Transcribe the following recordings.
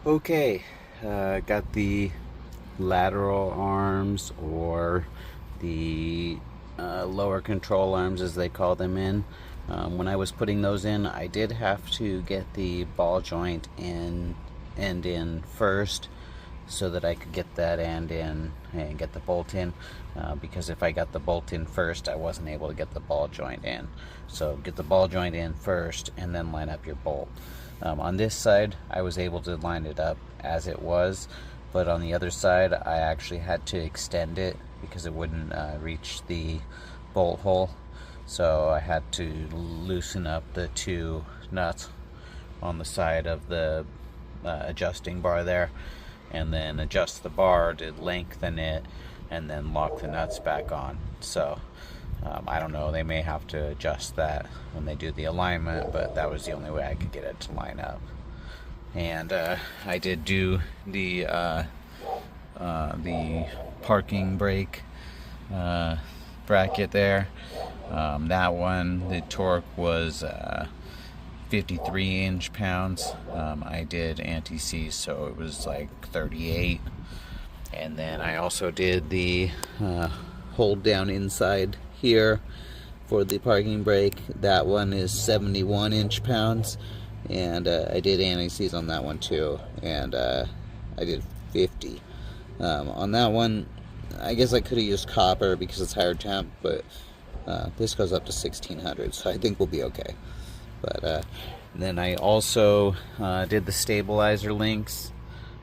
Okay, got the lateral arms, or the lower control arms as they call them in. When I was putting those in, I did have to get the ball joint end in first so that I could get that end in and get the bolt in, because if I got the bolt in first, I wasn't able to get the ball joint in. So get the ball joint in first and then line up your bolt. On this side, I was able to line it up as it was, but on the other side, I actually had to extend it because it wouldn't reach the bolt hole. So I had to loosen up the two nuts on the side of the adjusting bar there, and then adjust the bar to lengthen it, and then lock the nuts back on. So I don't know, they may have to adjust that when they do the alignment, but that was the only way I could get it to line up. And I did do the parking brake bracket there. That one, the torque was 53 inch-pounds. I did anti-seize, so it was like 38. And then I also did the hold down inside here for the parking brake. That one is 71 inch-pounds, and I did anti-seize on that one too, and I did 50. On that one, I guess I could have used copper because it's higher temp, but this goes up to 1600, so I think we'll be okay. But then I also did the stabilizer links,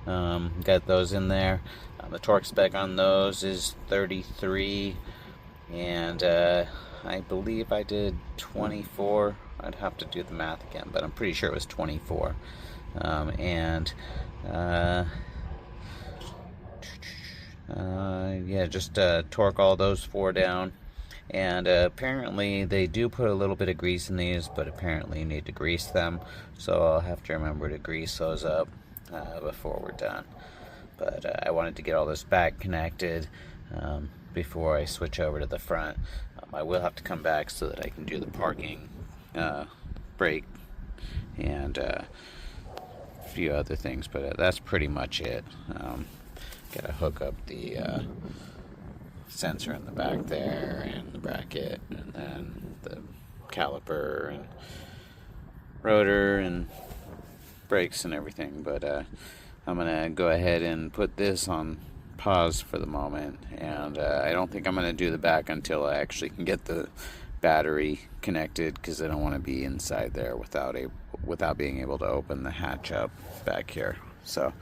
got those in there. The torque spec on those is 33, and I believe I did 24. I'd have to do the math again, but I'm pretty sure it was 24. Yeah, just torque all those four down. And apparently they do put a little bit of grease in these, but apparently you need to grease them, so I'll have to remember to grease those up before we're done. But I wanted to get all this back connected before I switch over to the front. I will have to come back so that I can do the parking brake and a few other things, but that's pretty much it. Gotta hook up the sensor in the back there, and the bracket, and then the caliper and rotor and brakes and everything. But I'm gonna go ahead and put this on pause for the moment, and I don't think I'm gonna do the back until I actually can get the battery connected, because I don't want to be inside there without being able to open the hatch up back here. So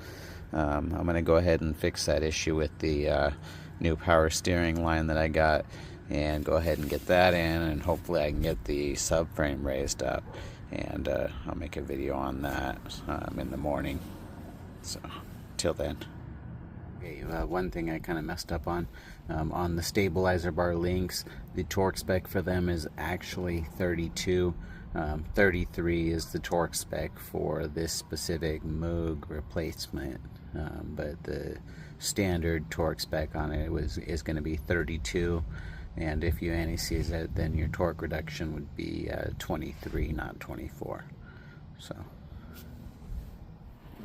I'm gonna go ahead and fix that issue with the new power steering line that I got, and go ahead and get that in, and hopefully I can get the subframe raised up, and I'll make a video on that in the morning. So till then. Okay, one thing I kind of messed up on the stabilizer bar links, the torque spec for them is actually 32. 33 is the torque spec for this specific Moog replacement, but the standard torque spec on it is going to be 32, and if you anti-seize it, then your torque reduction would be 23, not 24. So,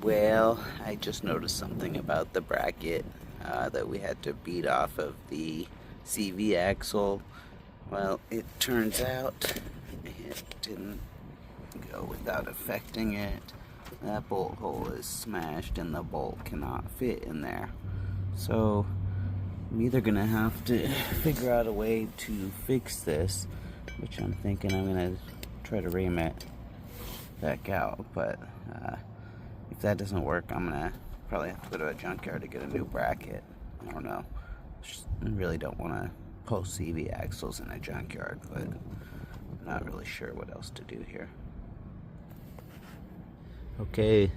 well, I just noticed something about the bracket that we had to beat off of the CV axle. Well, it turns out it didn't go without affecting it. That bolt hole is smashed and the bolt cannot fit in there. So I'm either gonna have to figure out a way to fix this, which I'm thinking I'm gonna try to ream it back out, but if that doesn't work, I'm gonna probably have to go to a junkyard to get a new bracket. I don't know. I really don't want to post CV axles in a junkyard, but I'm not really sure what else to do here. Okay,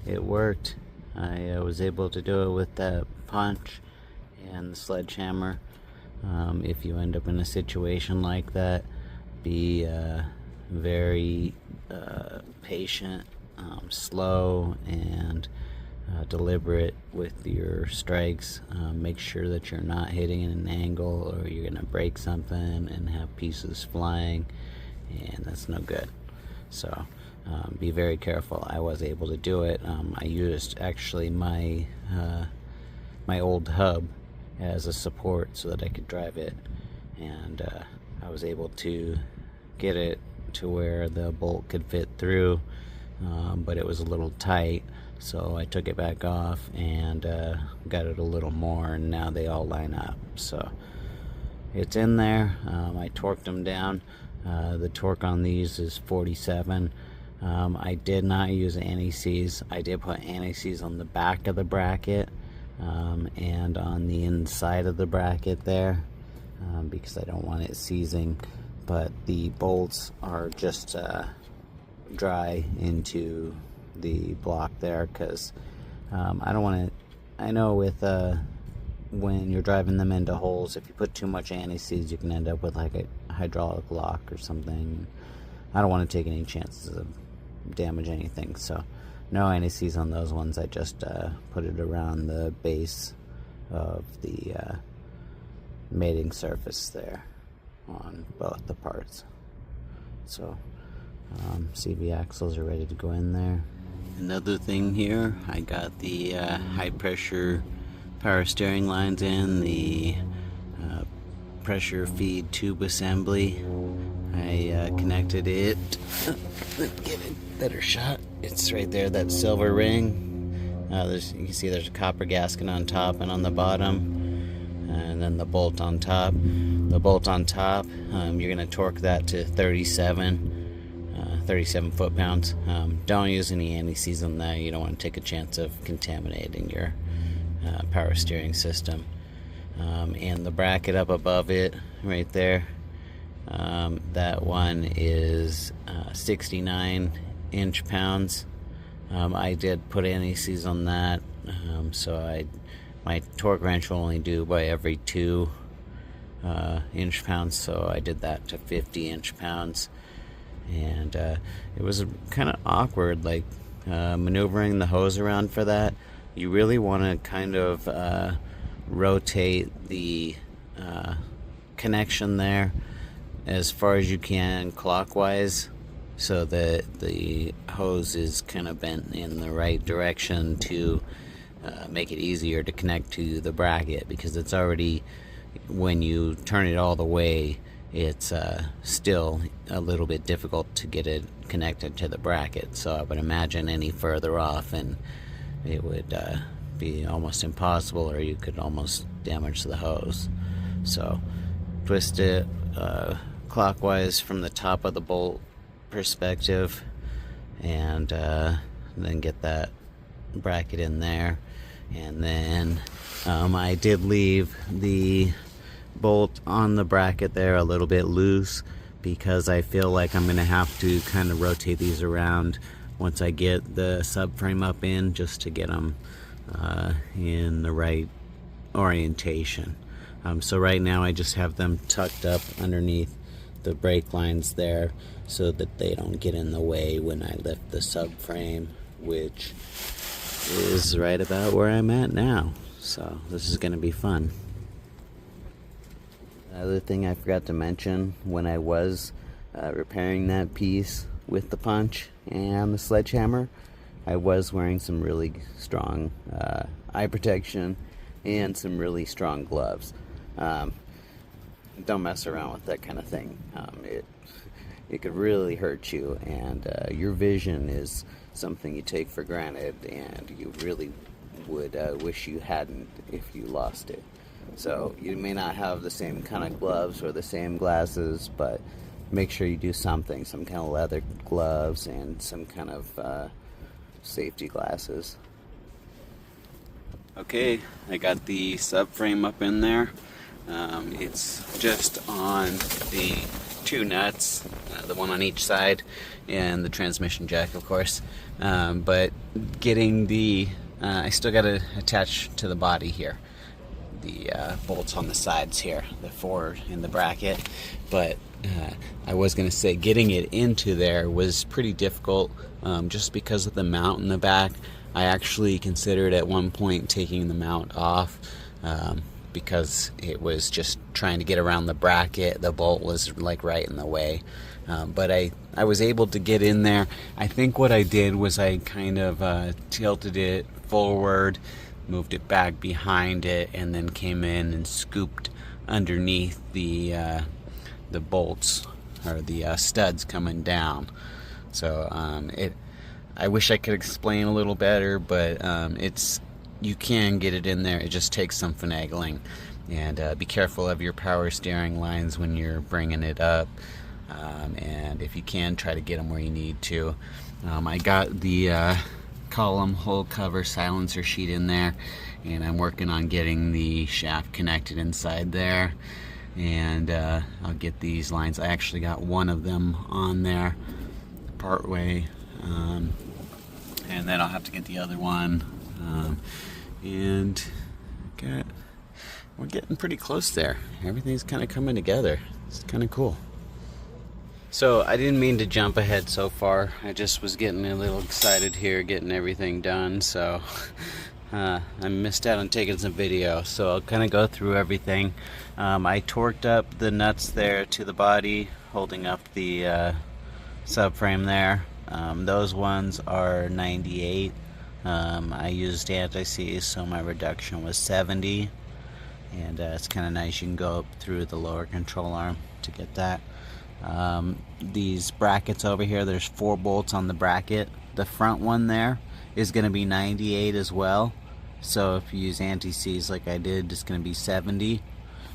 it worked. I was able to do it with that punch and the sledgehammer. If you end up in a situation like that, be very patient, slow, and deliberate with your strikes. Make sure that you're not hitting at an angle, or you're gonna break something and have pieces flying, and that's no good. So be very careful. I was able to do it. I used actually my my old hub as a support so that I could drive it, and I was able to get it to where the bolt could fit through, but it was a little tight, so I took it back off and got it a little more, and now they all line up. So it's in there. I torqued them down. The torque on these is 47. I did not use anti-seize. I did put anti-seize on the back of the bracket and on the inside of the bracket there, because I don't want it seizing, but the bolts are just dry into the block there, because I don't want to. I know with when you're driving them into holes, if you put too much anti-seize, you can end up with like a hydraulic lock or something. I don't want to take any chances of damage anything, so no anti-seize on those ones. I just put it around the base of the mating surface there on both the parts. So CV axles are ready to go in there. Another thing here, I got the high pressure power steering lines in, the pressure feed tube assembly. I connected it. Let me get a better shot. It's right there, that silver ring. You can see there's a copper gasket on top and on the bottom, and then the bolt on top. The bolt on top, you're going to torque that to 37 foot-pounds. Don't use any anti-seize on that. You don't want to take a chance of contaminating your power steering system. And the bracket up above it, right there, that one is 69 inch-pounds. I did put anti-seize on that, so my torque wrench will only do by every 2 inch-pounds, so I did that to 50 inch-pounds. And it was kind of awkward, like maneuvering the hose around for that. You really want to kind of rotate the connection there as far as you can clockwise, so that the hose is kind of bent in the right direction to make it easier to connect to the bracket, because it's already, when you turn it all the way, it's still a little bit difficult to get it connected to the bracket. So I would imagine any further off and it would be almost impossible, or you could almost damage the hose. So twist it clockwise from the top of the bolt perspective, and then get that bracket in there. And then I did leave the bolt on the bracket there a little bit loose, because I feel like I'm going to have to kind of rotate these around once I get the subframe up in, just to get them in the right orientation. So right now I just have them tucked up underneath the brake lines there, so that they don't get in the way when I lift the subframe, which is right about where I'm at now. So this is going to be fun. Another thing I forgot to mention, when I was repairing that piece with the punch and the sledgehammer, I was wearing some really strong eye protection and some really strong gloves. Don't mess around with that kind of thing. It could really hurt you, and your vision is something you take for granted, and you really would wish you hadn't if you lost it. So you may not have the same kind of gloves or the same glasses, but make sure you do something, some kind of leather gloves and some kind of safety glasses. Okay, I got the subframe up in there. It's just on the 2 nuts, the one on each side, and the transmission jack, of course. But getting the, I still got to attach to the body here, the bolts on the sides here, the 4 in the bracket. But I was going to say, getting it into there was pretty difficult, just because of the mount in the back. I actually considered at one point taking the mount off, because it was just trying to get around the bracket. The bolt was like right in the way. But I was able to get in there. I think what I did was I kind of tilted it forward, moved it back behind it, and then came in and scooped underneath the bolts, or the studs coming down. So I wish I could explain a little better, but you can get it in there. It just takes some finagling, and be careful of your power steering lines when you're bringing it up. And if you can, try to get them where you need to. I got the column hull cover silencer sheet in there, and I'm working on getting the shaft connected inside there, and I'll get these lines. I actually got one of them on there partway, and then I'll have to get the other one, and we're getting pretty close there. Everything's kind of coming together. It's kind of cool. So I didn't mean to jump ahead so far. I just was getting a little excited here, getting everything done. So I missed out on taking some video. So I'll kind of go through everything. I torqued up the nuts there to the body, holding up the subframe there. Those ones are 98. I used anti-seize, so my reduction was 70. And it's kind of nice. You can go up through the lower control arm to get that. These brackets over here, there's 4 bolts on the bracket. The front one there is going to be 98 as well. So if you use anti-seize like I did, it's going to be 70.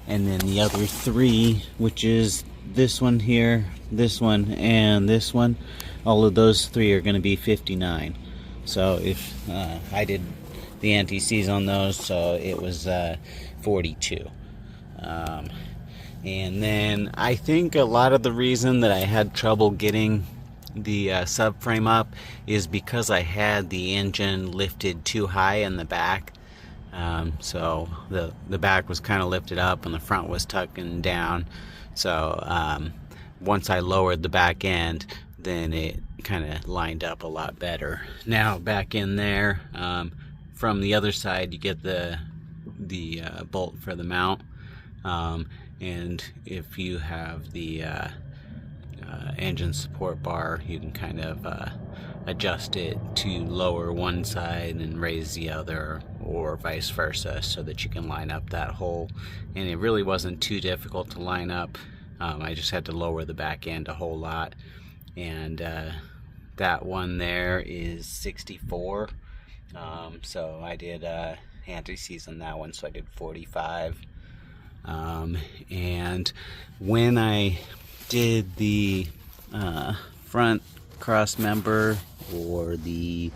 And then the other 3, which is this one here, this one, and this one, all of those 3 are going to be 59. So if I did the anti-seize on those, so it was 42. And then I think a lot of the reason that I had trouble getting the subframe up is because I had the engine lifted too high in the back. So the back was kind of lifted up and the front was tucking down. So once I lowered the back end, then it kind of lined up a lot better. Now back in there, from the other side you get the bolt for the mount. And if you have the engine support bar, you can kind of adjust it to lower one side and raise the other, or vice versa, so that you can line up that hole. And it really wasn't too difficult to line up. I just had to lower the back end a whole lot. And that one there is 64. So I did anti-seize on that one, so I did 45. And when I did the front cross member, or the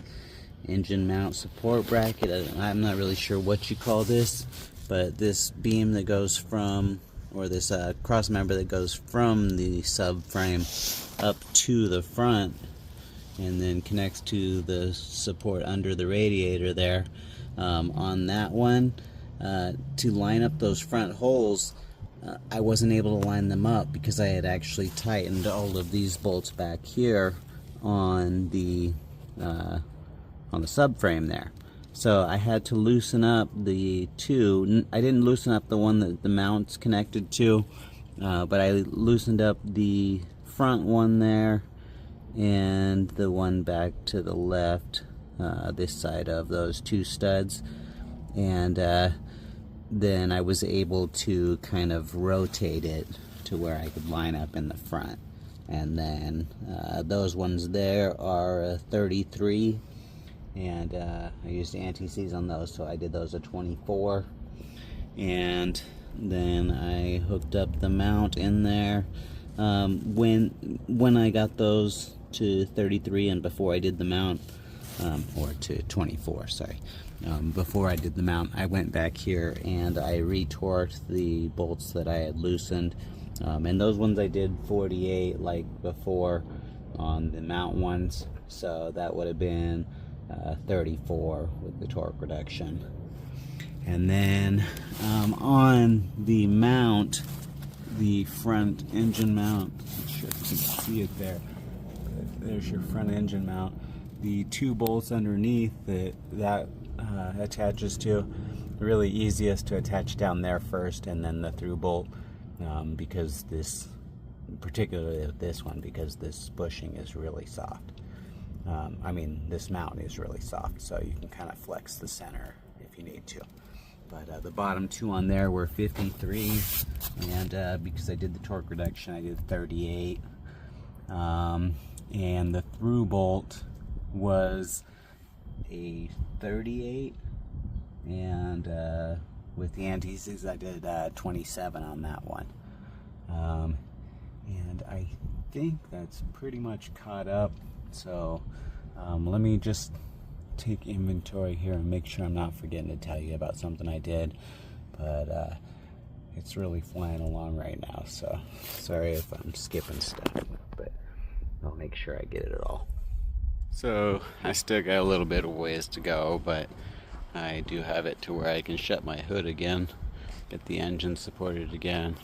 engine mount support bracket, I'm not really sure what you call this, but this beam that goes from, or this cross member that goes from the subframe up to the front and then connects to the support under the radiator there, on that one, to line up those front holes, I wasn't able to line them up because I had actually tightened all of these bolts back here on the subframe there. So I had to loosen up the 2. I didn't loosen up the one that the mount's connected to, but I loosened up the front one there and the one back to the left, this side of those 2 studs. And then I was able to kind of rotate it to where I could line up in the front. And then those ones there are 33, and I used anti-seize on those, so I did those at 24. And then I hooked up the mount in there. When I got those to 33 and before I did the mount, or to 24, sorry. Before I did the mount, I went back here and I retorqued the bolts that I had loosened. And those ones I did 48 like before on the mount ones. So that would have been 34 with the torque reduction. And then on the mount, the front engine mount, I'm not sure if you can see it there. There's your front engine mount. The 2 bolts underneath that attaches to, really easiest to attach down there first, and then the through bolt, because this particularly with this one, because this bushing is really soft. I mean, this mount is really soft, so you can kind of flex the center if you need to. But the bottom two on there were 53, and because I did the torque reduction, I did 38. And the through bolt was a 38, and with the anti-seize I did 27 on that one. And I think that's pretty much caught up, so let me just take inventory here and make sure I'm not forgetting to tell you about something I did, but it's really flying along right now, so sorry if I'm skipping stuff, but I'll make sure I get it all. So I still got a little bit of ways to go, but I do have it to where I can shut my hood again, get the engine supported again,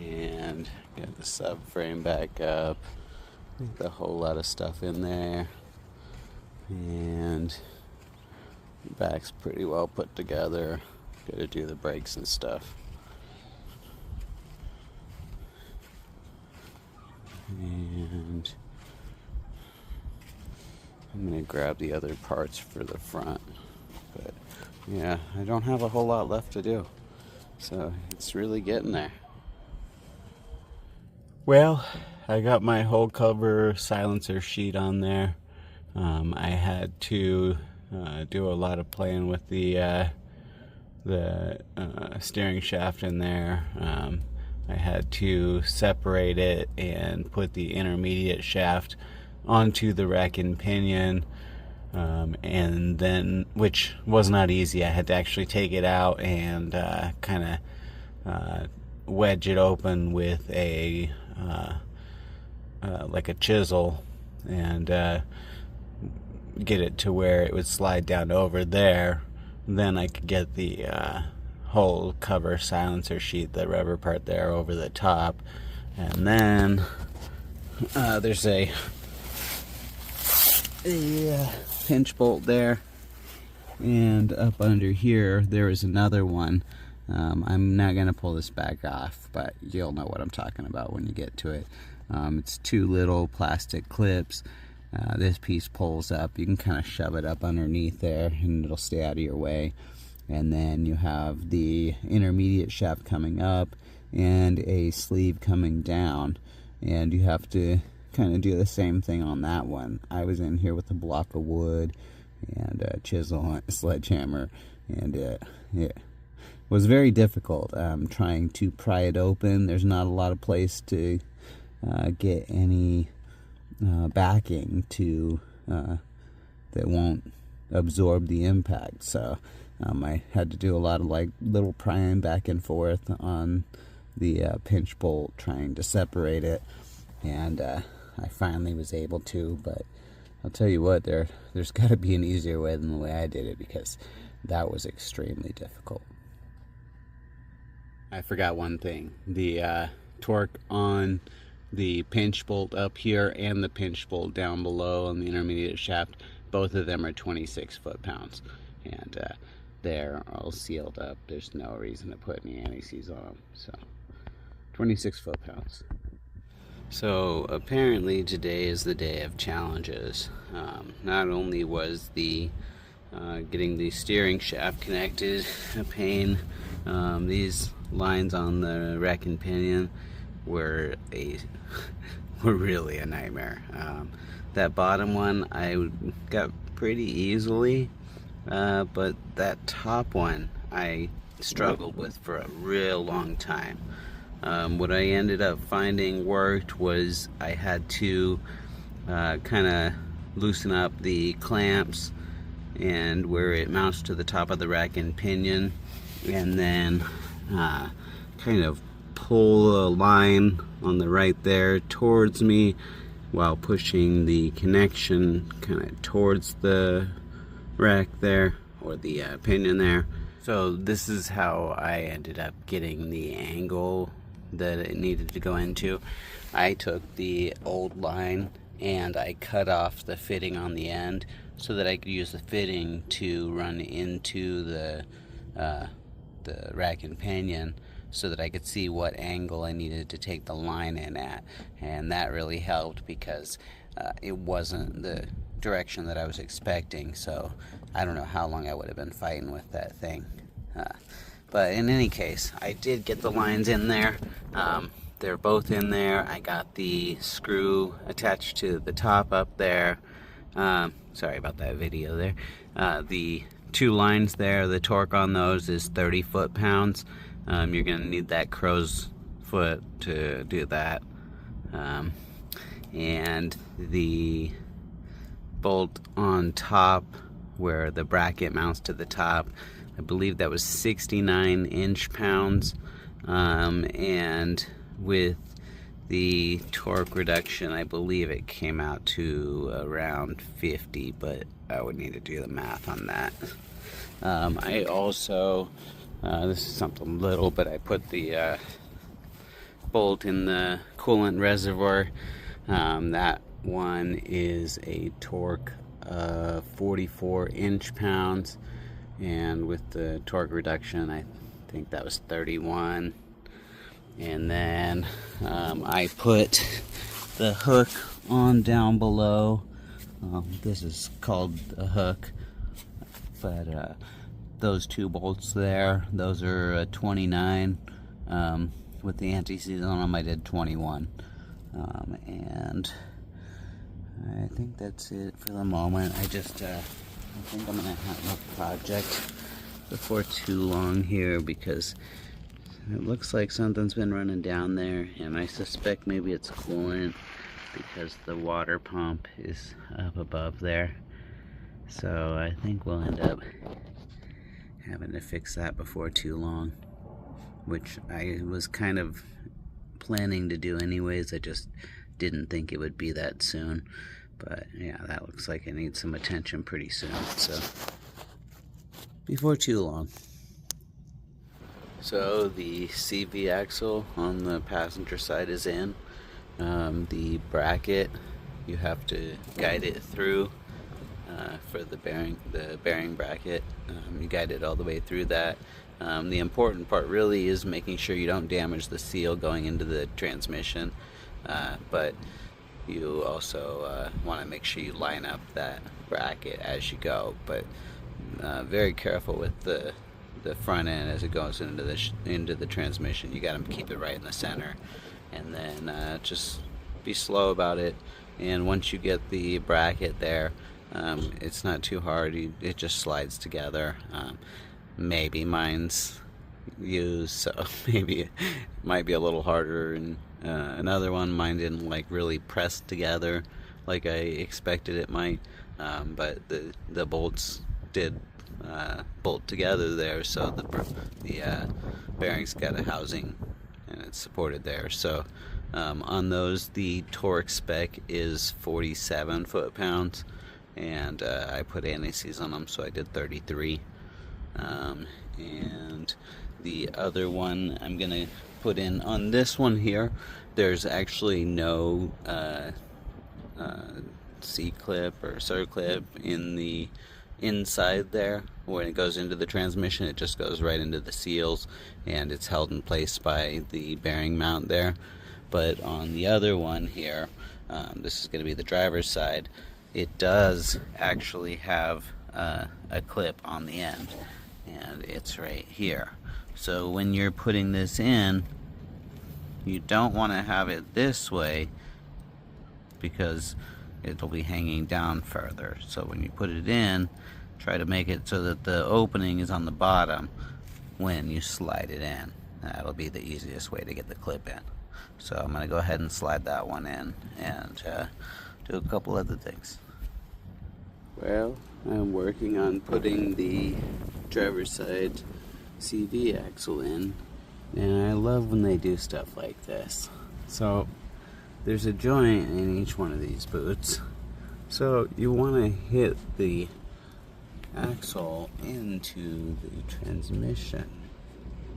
and get the subframe back up. A whole lot of stuff in there, and the back's pretty well put together. Gotta do the brakes and stuff. And I'm gonna grab the other parts for the front, but yeah, I don't have a whole lot left to do, so it's really getting there. Well, I got my whole cover silencer sheet on there. I had to do a lot of playing with the steering shaft in there. I had to separate it and put the intermediate shaft onto the rack and pinion, and then, which was not easy. I had to actually take it out and kind of wedge it open with a like a chisel, and get it to where it would slide down over there. Then I could get the whole cover silencer sheet, the rubber part there, over the top. And then there's a pinch bolt there, and up under here there is another one. I'm not going to pull this back off, but you'll know what I'm talking about when you get to it. It's two little plastic clips. This piece pulls up. You can kind of shove it up underneath there and it'll stay out of your way. And then you have the intermediate shaft coming up and a sleeve coming down, and you have to kind of do the same thing on that one. I was in here with a block of wood and a chisel and a sledgehammer, and it was very difficult trying to pry it open. There's not a lot of place to get any backing to that won't absorb the impact, so I had to do a lot of like little prying back and forth on the pinch bolt, trying to separate it, and I finally was able to. But I'll tell you what, there's got to be an easier way than the way I did it, because that was extremely difficult. I forgot one thing. The torque on the pinch bolt up here and the pinch bolt down below on the intermediate shaft, both of them are 26 foot-pounds, and they're all sealed up. There's no reason to put any anti-seize on them, so 26 foot-pounds. So apparently today is the day of challenges. Not only was the getting the steering shaft connected a pain, these lines on the rack and pinion were really a nightmare. That bottom one I got pretty easily, but that top one I struggled with for a real long time. What I ended up finding worked was I had to kind of loosen up the clamps and where it mounts to the top of the rack and pinion, and then kind of pull a line on the right there towards me while pushing the connection kind of towards the rack there, or the pinion there. So this is how I ended up getting the angle that it needed to go into. I took the old line and I cut off the fitting on the end so that I could use the fitting to run into the rack and pinion, so that I could see what angle I needed to take the line in at, and that really helped because it wasn't the direction that I was expecting, so I don't know how long I would have been fighting with that thing. But in any case, I did get the lines in there. They're both in there. I got the screw attached to the top up there. Sorry about that video there. The 2 lines there, the torque on those is 30 foot-pounds. You're going to need that crow's foot to do that. And the bolt on top where the bracket mounts to the top, I believe that was 69 inch-pounds. And with the torque reduction, I believe it came out to around 50, but I would need to do the math on that. I also, this is something little, but I put the bolt in the coolant reservoir. That one is a torque of 44 inch-pounds, and with the torque reduction, I think that was 31. And then I put the hook on down below. This is called a hook, but those 2 bolts there, those are 29. With the anti-seize on them, I did 21. And I think that's it for the moment. I think I'm gonna have a project before too long here, because it looks like something's been running down there, and I suspect maybe it's coolant because the water pump is up above there. So I think we'll end up having to fix that before too long, which I was kind of planning to do anyways. I just didn't think it would be that soon. But yeah, that looks like it needs some attention pretty soon, so before too long. So the CV axle on the passenger side is in. The bracket, you have to guide it through for the bearing bracket. You guide it all the way through that. The important part really is making sure you don't damage the seal going into the transmission, but you also want to make sure you line up that bracket as you go. But very careful with the front end as it goes into the transmission. You got to keep it right in the center, and then just be slow about it. And once you get the bracket there, it's not too hard. It just slides together. Maybe mine's used, so maybe it might be a little harder. And another one, mine didn't like really press together like I expected it might, but the bolts did bolt together there, so the bearings got a housing and it's supported there. So on those, the torque spec is 47 foot-pounds, and I put anti-seize on them, so I did 33. And the other one I'm gonna put in on this one here, there's actually no C-clip or circlip in the inside there. When it goes into the transmission, it just goes right into the seals, and it's held in place by the bearing mount there. But on the other one here, this is going to be the driver's side, it does actually have a clip on the end, and it's right here. So when you're putting this in, you don't want to have it this way because it'll be hanging down further. So when you put it in, try to make it so that the opening is on the bottom when you slide it in. That'll be the easiest way to get the clip in. So I'm going to go ahead and slide that one in and do a couple other things. Well, I'm working on putting the driver's side CV axle in, and I love when they do stuff like this. So there's a joint in each one of these boots, so you want to hit the axle into the transmission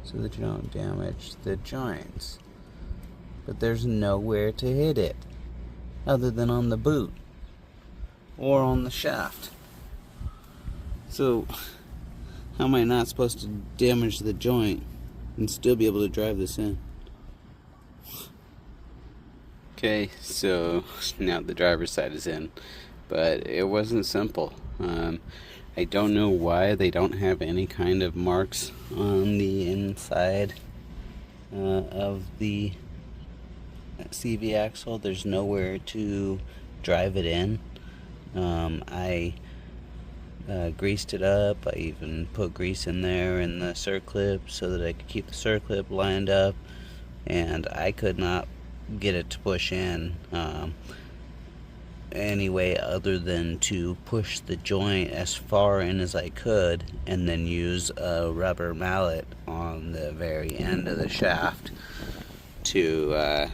so that you don't damage the joints. But there's nowhere to hit it other than on the boot or on the shaft. So how am I not supposed to damage the joint and still be able to drive this in. Okay, so now the driver's side is in, but it wasn't simple. I don't know why they don't have any kind of marks on the inside of the CV axle. There's nowhere to drive it in. I greased it up. I even put grease in there in the circlip so that I could keep the circlip lined up, and I could not get it to push in any way other than to push the joint as far in as I could and then use a rubber mallet on the very end of the shaft to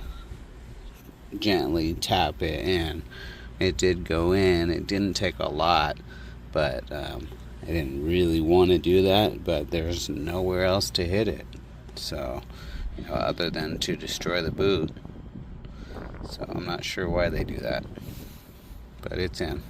gently tap it in. It did go in. It didn't take a lot, but I didn't really want to do that, but there's nowhere else to hit it, so other than to destroy the boot. So I'm not sure why they do that, but it's in.